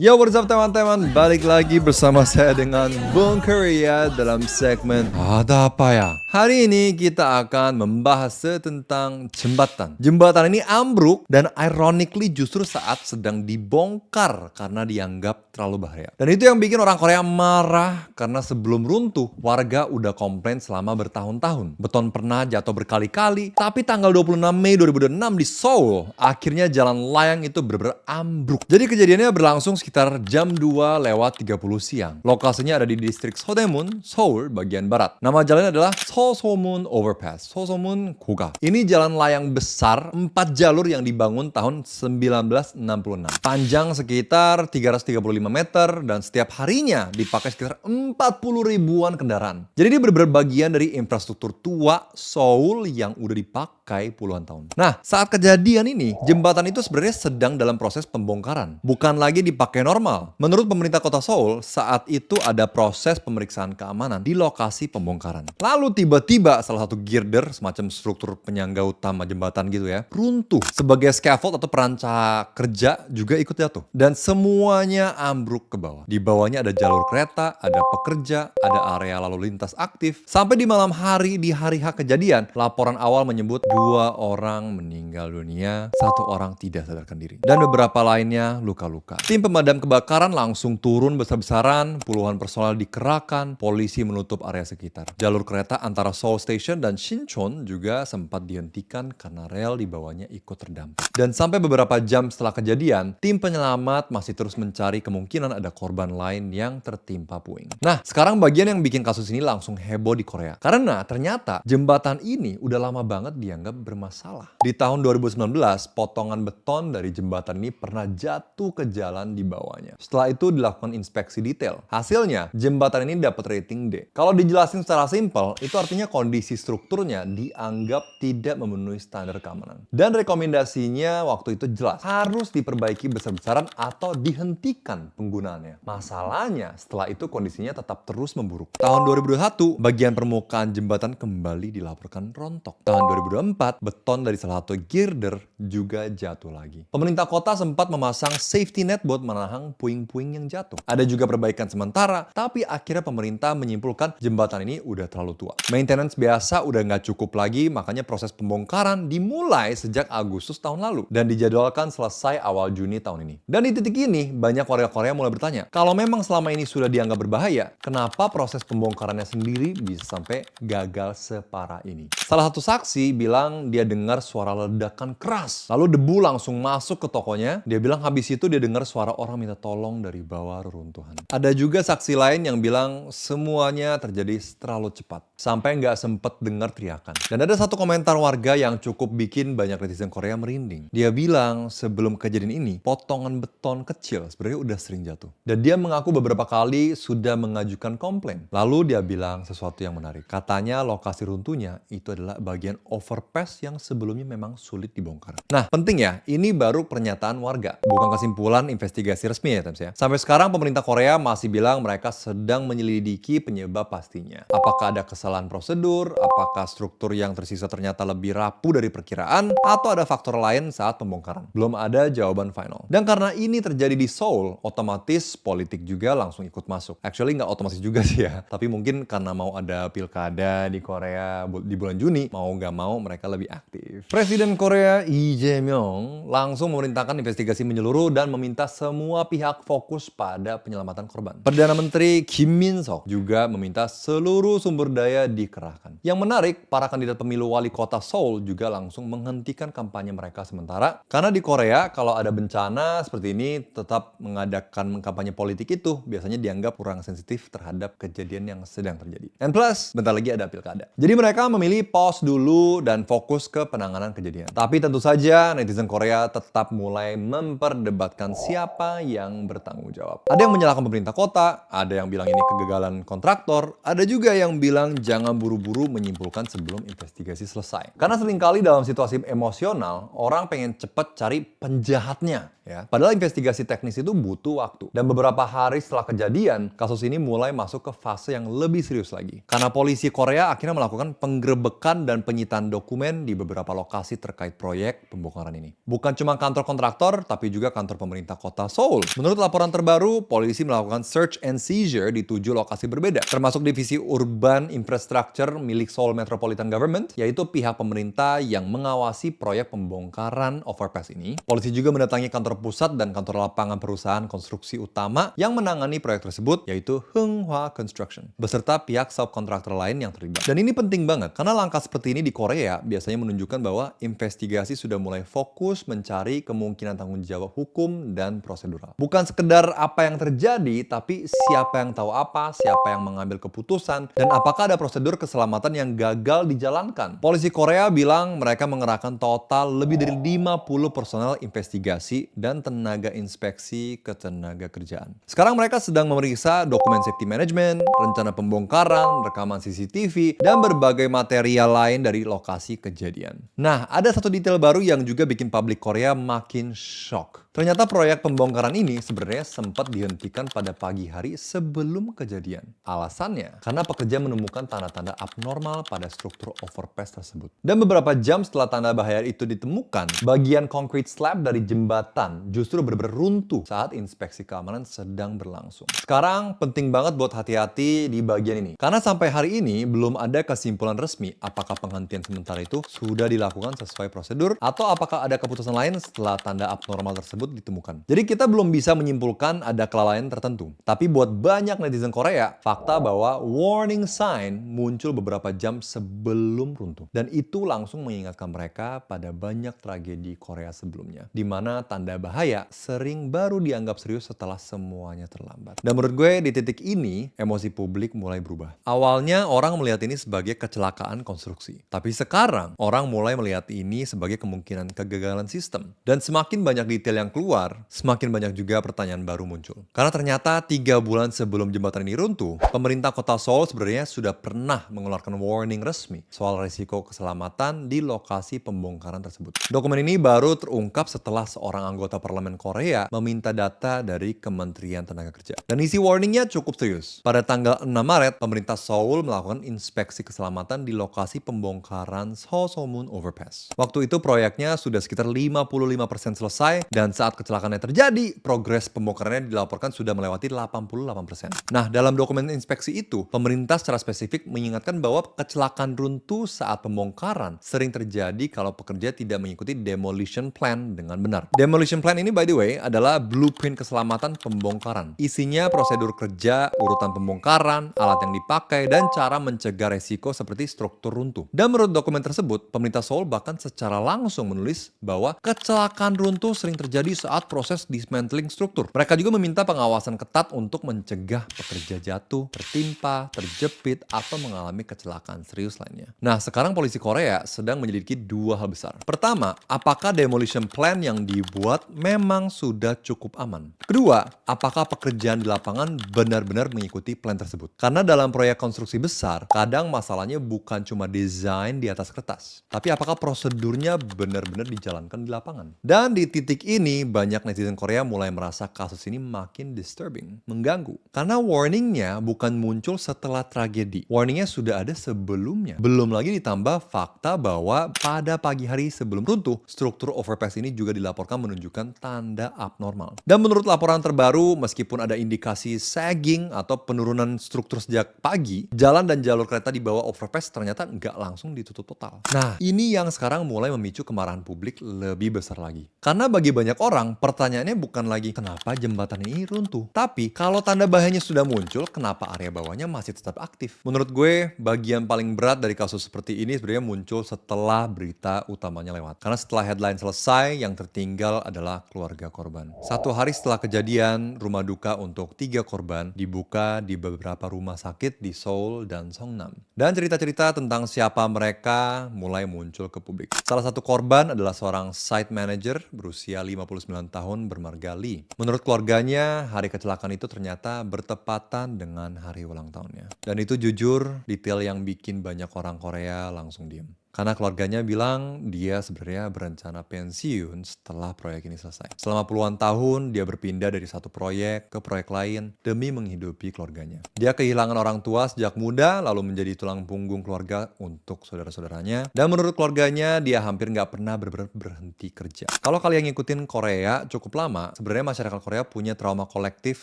Yo, what's up teman-teman? Balik lagi bersama saya dengan Bung Korea dalam segmen Ada Apa Ya? Hari ini kita akan membahas tentang jembatan. Jembatan ini ambruk dan ironically justru saat sedang dibongkar karena dianggap terlalu bahaya. Dan itu yang bikin orang Korea marah karena sebelum runtuh, warga udah komplain selama bertahun-tahun. Beton pernah jatuh berkali-kali, tapi tanggal 26 Mei 2006 di Seoul, akhirnya jalan layang itu benar-benar ambruk. Jadi kejadiannya berlangsung sekitar jam 2:30 siang. Lokasinya ada di distrik Sodaemun, Seoul, bagian barat. Nama jalannya adalah Sosomun Overpass, Sosomun Goga. Ini jalan layang besar 4 jalur yang dibangun tahun 1966. Panjang sekitar 335 meter dan setiap harinya dipakai sekitar 40 ribuan kendaraan. Jadi ini benar-benar bagian dari infrastruktur tua Seoul yang udah dipakai puluhan tahun. Nah, saat kejadian ini, jembatan itu sebenarnya sedang dalam proses pembongkaran. Bukan lagi dipakai normal. Menurut pemerintah kota Seoul, saat itu ada proses pemeriksaan keamanan di lokasi pembongkaran. Lalu tiba-tiba salah satu girder, semacam struktur penyangga utama jembatan gitu ya, runtuh. Sebagai scaffold atau peranca kerja juga ikut jatuh. Dan semuanya ambruk ke bawah. Di bawahnya ada jalur kereta, ada pekerja, ada area lalu lintas aktif. Sampai di malam hari, di hari H kejadian, laporan awal menyebut 2 orang meninggal dunia, 1 orang tidak sadarkan diri. Dan beberapa lainnya luka-luka. Tim pemadam kebakaran langsung turun besar-besaran, puluhan personel dikerahkan, polisi menutup area sekitar. Jalur kereta antara Seoul Station dan Shinchon juga sempat dihentikan karena rel di bawahnya ikut terdampak. Dan sampai beberapa jam setelah kejadian, tim penyelamat masih terus mencari kemungkinan ada korban lain yang tertimpa puing. Nah, sekarang bagian yang bikin kasus ini langsung heboh di Korea. Karena ternyata jembatan ini udah lama banget dianggap bermasalah. Di tahun 2019, potongan beton dari jembatan ini pernah jatuh ke jalan di bawahnya. Setelah itu dilakukan inspeksi detail. Hasilnya, jembatan ini dapat rating D. Kalau dijelasin secara simpel, itu artinya kondisi strukturnya dianggap tidak memenuhi standar keamanan. Dan rekomendasinya waktu itu jelas, harus diperbaiki besar-besaran atau dihentikan penggunaannya. Masalahnya, setelah itu kondisinya tetap terus memburuk. Tahun 2021, bagian permukaan jembatan kembali dilaporkan rontok. Tahun 2024, beton dari salah satu girder juga jatuh lagi. Pemerintah kota sempat memasang safety net buat menahan puing-puing yang jatuh. Ada juga perbaikan sementara, tapi akhirnya pemerintah menyimpulkan jembatan ini udah terlalu tua. Maintenance biasa udah nggak cukup lagi, makanya proses pembongkaran dimulai sejak Agustus tahun lalu dan dijadwalkan selesai awal Juni tahun ini. Dan di titik ini, banyak warga Korea mulai bertanya, kalau memang selama ini sudah dianggap berbahaya, kenapa proses pembongkarannya sendiri bisa sampai gagal separah ini? Salah satu saksi bilang dia dengar suara ledakan keras, lalu debu langsung masuk ke tokonya. Dia bilang habis itu dia dengar suara orang minta tolong dari bawah reruntuhan. Ada juga saksi lain yang bilang semuanya terjadi terlalu cepat, sampai nggak sempet dengar teriakan. Dan ada satu komentar warga yang cukup bikin banyak netizen Korea merinding. Dia bilang sebelum kejadian ini, potongan beton kecil sebenarnya udah sering jatuh. Dan dia mengaku beberapa kali sudah mengajukan komplain. Lalu dia bilang sesuatu yang menarik. Katanya lokasi runtuhnya itu adalah bagian overpass yang sebelumnya memang sulit dibongkar. Nah, penting ya, ini baru pernyataan warga, bukan kesimpulan investigasi resmi ya, Tems ya. Sampai sekarang pemerintah Korea masih bilang mereka sedang menyelidiki penyebab pastinya. Apakah ada kesalahan prosedur, apakah struktur yang tersisa ternyata lebih rapuh dari perkiraan, atau ada faktor lain saat pembongkaran. Belum ada jawaban final. Dan karena ini terjadi di Seoul, otomatis politik juga langsung ikut masuk. Actually nggak otomatis juga sih ya, tapi mungkin karena mau ada pilkada di Korea di bulan Juni, mau nggak mau mereka lebih aktif. Presiden Korea Lee Jae-myung langsung memerintahkan investigasi menyeluruh dan meminta semua pihak fokus pada penyelamatan korban. Perdana Menteri Kim Min-seok juga meminta seluruh sumber daya dikerahkan. Yang menarik, para kandidat pemilu wali kota Seoul juga langsung menghentikan kampanye mereka sementara. Karena di Korea, kalau ada bencana seperti ini, tetap mengadakan kampanye politik itu biasanya dianggap kurang sensitif terhadap kejadian yang sedang terjadi. And plus, bentar lagi ada pilkada. Jadi mereka memilih pause dulu dan fokus ke penanganan kejadian. Tapi tentu saja netizen Korea tetap mulai memperdebatkan siapa yang bertanggung jawab. Ada yang menyalahkan pemerintah kota, ada yang bilang ini kegagalan kontraktor, ada juga yang bilang jangan buru-buru menyimpulkan sebelum investigasi selesai. Karena seringkali dalam situasi emosional, orang pengen cepat cari penjahatnya. Ya. Padahal investigasi teknis itu butuh waktu. Dan beberapa hari setelah kejadian, kasus ini mulai masuk ke fase yang lebih serius lagi. Karena polisi Korea akhirnya melakukan penggerebekan dan penyitaan dokumen di beberapa lokasi terkait proyek pembongkaran ini. Bukan cuma kantor kontraktor, tapi juga kantor pemerintah kota Seoul Seoul. Menurut laporan terbaru, polisi melakukan search and seizure di 7 lokasi berbeda, termasuk divisi urban infrastructure milik Seoul Metropolitan Government, yaitu pihak pemerintah yang mengawasi proyek pembongkaran overpass ini. Polisi juga mendatangi kantor pusat dan kantor lapangan perusahaan konstruksi utama yang menangani proyek tersebut, yaitu Heunghwa Construction, beserta pihak subkontraktor lain yang terlibat. Dan ini penting banget, karena langkah seperti ini di Korea biasanya menunjukkan bahwa investigasi sudah mulai fokus mencari kemungkinan tanggung jawab hukum dan prosedural. Bukan sekedar apa yang terjadi, tapi siapa yang tahu apa, siapa yang mengambil keputusan, dan apakah ada prosedur keselamatan yang gagal dijalankan. Polisi Korea bilang mereka mengerahkan total lebih dari 50 personel investigasi dan tenaga inspeksi ketenaga kerjaan. Sekarang mereka sedang memeriksa dokumen safety management, rencana pembongkaran, rekaman CCTV, dan berbagai material lain dari lokasi kejadian. Nah, ada satu detail baru yang juga bikin publik Korea makin shock. Ternyata proyek pembongkaran ini sebenarnya sempat dihentikan pada pagi hari sebelum kejadian. Alasannya, karena pekerja menemukan tanda-tanda abnormal pada struktur overpass tersebut. Dan beberapa jam setelah tanda bahaya itu ditemukan, bagian concrete slab dari jembatan justru benar-benar runtuh saat inspeksi keamanan sedang berlangsung. Sekarang penting banget buat hati-hati di bagian ini. Karena sampai hari ini belum ada kesimpulan resmi apakah penghentian sementara itu sudah dilakukan sesuai prosedur atau apakah ada keputusan lain setelah tanda abnormal tersebut ditemukan. Jadi kita belum bisa menyimpulkan ada kelalaian tertentu. Tapi buat banyak netizen Korea, fakta bahwa warning sign muncul beberapa jam sebelum runtuh. Dan itu langsung mengingatkan mereka pada banyak tragedi Korea sebelumnya, di mana tanda bahaya sering baru dianggap serius setelah semuanya terlambat. Dan menurut gue di titik ini, emosi publik mulai berubah. Awalnya orang melihat ini sebagai kecelakaan konstruksi. Tapi sekarang, orang mulai melihat ini sebagai kemungkinan kegagalan sistem. Dan semakin banyak detail yang keluar, semakin banyak juga pertanyaan baru muncul. Karena ternyata 3 bulan sebelum jembatan ini runtuh, pemerintah kota Seoul sebenarnya sudah pernah mengeluarkan warning resmi soal risiko keselamatan di lokasi pembongkaran tersebut. Dokumen ini baru terungkap setelah seorang anggota parlemen Korea meminta data dari Kementerian Tenaga Kerja. Dan isi warningnya cukup serius. Pada tanggal 6 Maret, pemerintah Seoul melakukan inspeksi keselamatan di lokasi pembongkaran Seosomun Overpass. Waktu itu proyeknya sudah sekitar 55% selesai, dan saat kecelakaannya terjadi, progres pembongkarannya dilaporkan sudah melewati 88%. Nah, dalam dokumen inspeksi itu, pemerintah secara spesifik mengingatkan bahwa kecelakaan runtuh saat pembongkaran sering terjadi kalau pekerja tidak mengikuti demolition plan dengan benar. Demolition plan ini by the way adalah blueprint keselamatan pembongkaran. Isinya prosedur kerja, urutan pembongkaran, alat yang dipakai, dan cara mencegah resiko seperti struktur runtuh. Dan menurut dokumen tersebut, pemerintah Seoul bahkan secara langsung menulis bahwa kecelakaan runtuh sering terjadi saat proses dismantling struktur. Mereka juga meminta pengawasan ketat untuk mencegah pekerja jatuh, tertimpa, terjepit, atau mengalami kecelakaan serius lainnya. Nah, sekarang polisi Korea sedang menyelidiki 2 hal besar. Pertama, apakah demolition plan yang dibuat memang sudah cukup aman? Kedua, apakah pekerjaan di lapangan benar-benar mengikuti plan tersebut? Karena dalam proyek konstruksi besar, kadang masalahnya bukan cuma desain di atas kertas, tapi apakah prosedurnya benar-benar dijalankan di lapangan. Dan di titik ini, banyak netizen Korea mulai merasa kasus ini makin disturbing, mengganggu. Karena warningnya bukan muncul setelah tragedi. Warningnya sudah ada sebelumnya. Belum lagi ditambah fakta bahwa pada pagi hari sebelum runtuh, struktur overpass ini juga dilaporkan menunjukkan tanda abnormal. Dan menurut laporan terbaru, meskipun ada indikasi sagging atau penurunan struktur sejak pagi, jalan dan jalur kereta di bawah overpass ternyata nggak langsung ditutup total. Nah, ini yang sekarang mulai memicu kemarahan publik lebih besar lagi. Karena bagi banyak orang, pertanyaannya bukan lagi kenapa jembatan ini runtuh, tapi kalau tanda bahayanya sudah muncul, kenapa area bawahnya masih tetap aktif? Menurut gue, bagian paling berat dari kasus seperti ini sebenarnya muncul setelah berita utamanya lewat. Karena setelah headline selesai, yang tertinggal adalah keluarga korban. 1 hari setelah kejadian, rumah duka untuk 3 korban dibuka di beberapa rumah sakit di Seoul dan Songnam. Dan cerita-cerita tentang siapa mereka mulai muncul ke publik. Salah satu korban adalah seorang site manager berusia 59 tahun bermarga Lee. Menurut keluarganya, hari kecelakaan itu ternyata bertepatan dengan hari ulang tahunnya. Dan itu jujur, detail yang bikin banyak orang Korea langsung diam. Karena keluarganya bilang dia sebenarnya berencana pensiun setelah proyek ini selesai. Selama puluhan tahun dia berpindah dari satu proyek ke proyek lain demi menghidupi keluarganya. Dia kehilangan orang tua sejak muda lalu menjadi tulang punggung keluarga untuk saudara-saudaranya. Dan menurut keluarganya dia hampir nggak pernah berhenti kerja. Kalau kalian ngikutin Korea cukup lama, sebenarnya masyarakat Korea punya trauma kolektif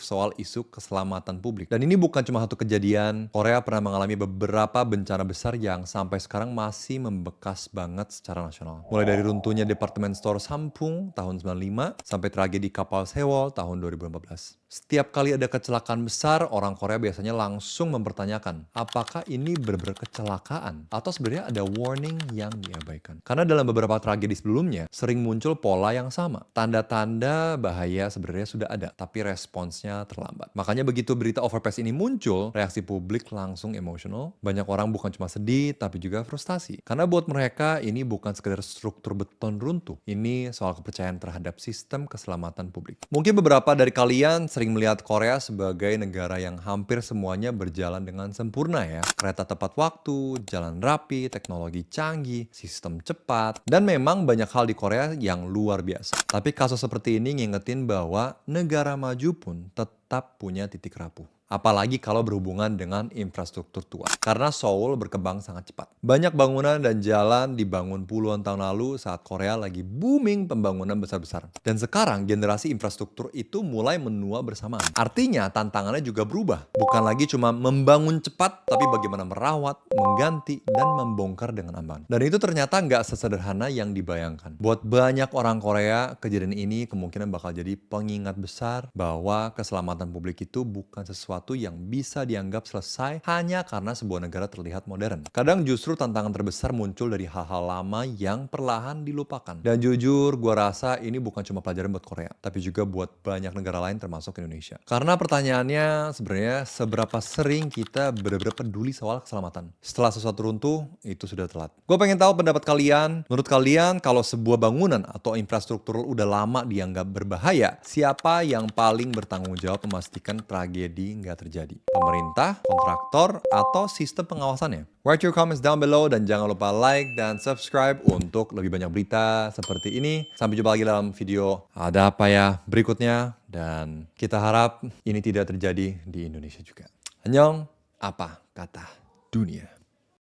soal isu keselamatan publik. Dan ini bukan cuma satu kejadian. Korea pernah mengalami beberapa bencana besar yang sampai sekarang masih bekas banget secara nasional. Mulai dari runtuhnya departemen store Sampung tahun 95 sampai tragedi kapal Sewol tahun 2014. Setiap kali ada kecelakaan besar, orang Korea biasanya langsung mempertanyakan, apakah ini benar-benar kecelakaan atau sebenarnya ada warning yang diabaikan. Karena dalam beberapa tragedi sebelumnya sering muncul pola yang sama. Tanda-tanda bahaya sebenarnya sudah ada, tapi responsnya terlambat. Makanya begitu berita overpass ini muncul, reaksi publik langsung emosional. Banyak orang bukan cuma sedih, tapi juga frustasi. Karena buat mereka ini bukan sekedar struktur beton runtuh. Ini soal kepercayaan terhadap sistem keselamatan publik. Mungkin beberapa dari kalian sering melihat Korea sebagai negara yang hampir semuanya berjalan dengan sempurna ya. Kereta tepat waktu, jalan rapi, teknologi canggih, sistem cepat, dan memang banyak hal di Korea yang luar biasa. Tapi kasus seperti ini ngingetin bahwa negara maju pun tetap punya titik rapuh. Apalagi kalau berhubungan dengan infrastruktur tua. Karena Seoul berkembang sangat cepat. Banyak bangunan dan jalan dibangun puluhan tahun lalu saat Korea lagi booming pembangunan besar-besar. Dan sekarang generasi infrastruktur itu mulai menua bersamaan. Artinya tantangannya juga berubah. Bukan lagi cuma membangun cepat, tapi bagaimana merawat, mengganti, dan membongkar dengan aman. Dan itu ternyata nggak sesederhana yang dibayangkan. Buat banyak orang Korea, kejadian ini kemungkinan bakal jadi pengingat besar bahwa keselamatan publik itu bukan sesuatu yang bisa dianggap selesai hanya karena sebuah negara terlihat modern. Kadang justru tantangan terbesar muncul dari hal-hal lama yang perlahan dilupakan. Dan jujur, gua rasa ini bukan cuma pelajaran buat Korea, tapi juga buat banyak negara lain termasuk Indonesia. Karena pertanyaannya sebenarnya seberapa sering kita benar-benar peduli soal keselamatan. Setelah sesuatu runtuh, itu sudah telat. Gue pengen tahu pendapat kalian. Menurut kalian, kalau sebuah bangunan atau infrastruktur udah lama dianggap berbahaya, siapa yang paling bertanggung jawab memastikan tragedi nggak terjadi? Pemerintah, kontraktor, atau sistem pengawasannya? Write your comments down below dan jangan lupa like dan subscribe untuk lebih banyak berita seperti ini. Sampai jumpa lagi dalam video Ada Apa Ya berikutnya, dan kita harap ini tidak terjadi di Indonesia juga. Annyeong, apa kata dunia?